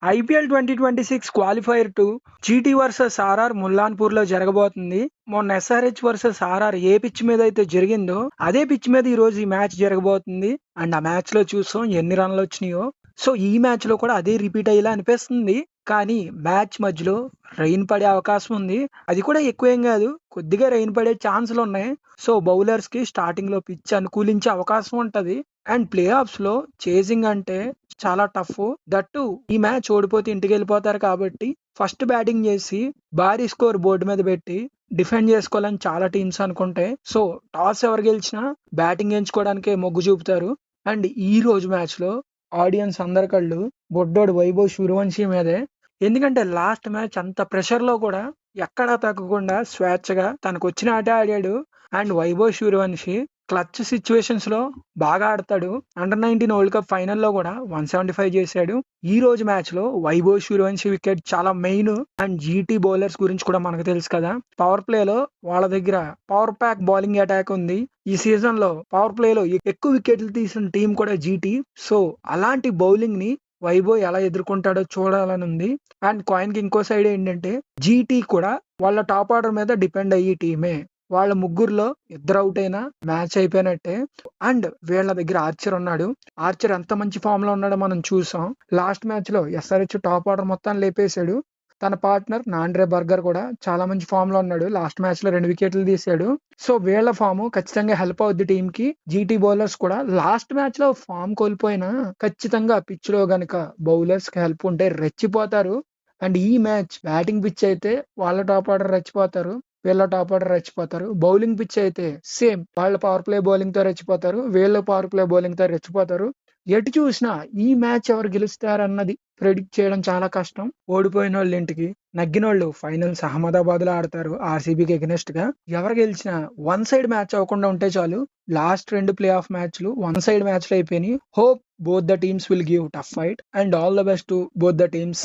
IPL 2026 qualifier 2 GT versus RR Mullanpur లో జరగబోతుంది. మొన్న ఎస్ఆర్హెచ్ వర్సెస్ ఆర్ఆర్ ఏ పిచ్ మీద అయితే జరిగిందో అదే పిచ్ మీద ఈ రోజు ఈ మ్యాచ్ జరగబోతుంది. అండ్ ఆ మ్యాచ్ లో చూసాం ఎన్ని రన్లు వచ్చినాయో. సో ఈ మ్యాచ్ లో కూడా అదే రిపీట్ అయ్యేలా అనిపిస్తుంది. కానీ మ్యాచ్ మధ్యలో రెయిన్ పడే అవకాశం ఉంది. అది కూడా ఎక్కువేం కాదు, కొద్దిగా రెయిన్ పడే ఛాన్సులు ఉన్నాయి. సో బౌలర్స్ కి స్టార్టింగ్ లో పిచ్ అనుకూలించే అవకాశం ఉంటది. అండ్ ప్లే ఆఫ్స్ లో చేజింగ్ అంటే చాలా టఫ్. దట్టు ఈ మ్యాచ్ ఓడిపోతే ఇంటికి వెళ్ళిపోతారు కాబట్టి ఫస్ట్ బ్యాటింగ్ చేసి భారీ స్కోర్ బోర్డు మీద పెట్టి డిఫెండ్ చేసుకోవాలని చాలా టీమ్స్ అనుకుంటే, సో టాస్ ఎవరు గెలిచినా బ్యాటింగ్ ఎంచుకోవడానికే మొగ్గు చూపుతారు. అండ్ ఈ రోజు మ్యాచ్ లో ఆడియన్స్ అందరి కళ్ళు బొడ్డోడు వైభవ్ సూర్యవంశీ మీదే. ఎందుకంటే లాస్ట్ మ్యాచ్ అంత ప్రెషర్ లో కూడా ఎక్కడా తగ్గకుండా స్వేచ్ఛగా తనకు వచ్చిన ఆట ఆడాడు. And Vaibhav Suryavanshi clutch situations లో బాగా ఆడతాడు. అండర్-19 వరల్డ్ కప్ ఫైనల్లో కూడా 175 చేశాడు. ఈ రోజు మ్యాచ్ లో వైభవ్ సూర్యవంశీ వికెట్ చాలా మెయిన్. అండ్ జీటీ బౌలర్స్ గురించి కూడా మనకు తెలుసు కదా, పవర్ ప్లే లో వాళ్ళ దగ్గర పవర్ ప్యాక్ బౌలింగ్ అటాక్ ఉంది. ఈ సీజన్ లో పవర్ ప్లే లో ఎక్కువ వికెట్లు తీసిన టీం కూడా జీటీ. సో అలాంటి బౌలింగ్ ని వైభవ్ ఎలా ఎదుర్కొంటాడో చూడాలని ఉంది. అండ్ కాయిన్ కి ఇంకో సైడ్ ఏంటంటే జీటీ కూడా వాళ్ళ టాప్ ఆర్డర్ మీద డిపెండ్ అయ్యి టీమే. వాళ్ళ ముగ్గురులో ఇద్దరు అవుట్ అయినా మ్యాచ్ అయిపోయినట్టే. అండ్ వీళ్ళ దగ్గర ఆర్చర్ ఉన్నాడు. ఆర్చర్ ఎంత మంచి ఫామ్ లో ఉన్నాడో మనం చూసాం. లాస్ట్ మ్యాచ్ లో ఎస్ఆర్హెచ్ టాప్ ఆర్డర్ మొత్తాన్ని లేపేశాడు. తన పార్ట్నర్ నాండ్రే బర్గర్ కూడా చాలా మంచి ఫామ్ లో ఉన్నాడు. లాస్ట్ మ్యాచ్ లో 2 వికెట్లు తీశాడు. సో వీళ్ళ ఫామ్ ఖచ్చితంగా హెల్ప్ అవుద్ది టీమ్ కి. జీటీ బౌలర్స్ కూడా లాస్ట్ మ్యాచ్ లో ఫామ్ కోల్పోయినా ఖచ్చితంగా పిచ్ లో గనక బౌలర్స్ కి హెల్ప్ ఉంటే రెచ్చిపోతారు. అండ్ ఈ మ్యాచ్ బ్యాటింగ్ పిచ్ అయితే వాళ్ళ టాప్ ఆర్డర్ రెచ్చిపోతారు, వీళ్ళ టాప్ ఆర్డర్ రెచ్చిపోతారు. బౌలింగ్ పిచ్ అయితే సేమ్, వాళ్ళ పవర్ ప్లే బౌలింగ్ తో రెచ్చిపోతారు, వీళ్ళ పవర్ ప్లే బౌలింగ్ తో రెచ్చిపోతారు. ఎటు చూసినా ఈ మ్యాచ్ ఎవరు గెలుస్తారన్నది ప్రెడిక్ట్ చేయడం చాలా కష్టం. ఓడిపోయిన వాళ్ళు ఇంటికి, నగ్గినోళ్ళు ఫైనల్స్ అహ్మదాబాద్ లో ఆడతారు ఆర్సీబీకి ఎగనెస్ట్ గా. ఎవరు గెలిచినా వన్ సైడ్ మ్యాచ్ అవ్వకుండా ఉంటే చాలు. లాస్ట్ 2 ప్లే ఆఫ్ మ్యాచ్లు వన్ సైడ్ మ్యాచ్లు అయిపోయినాయి. Hope both the teams will give tough fight and all the best to both the teams.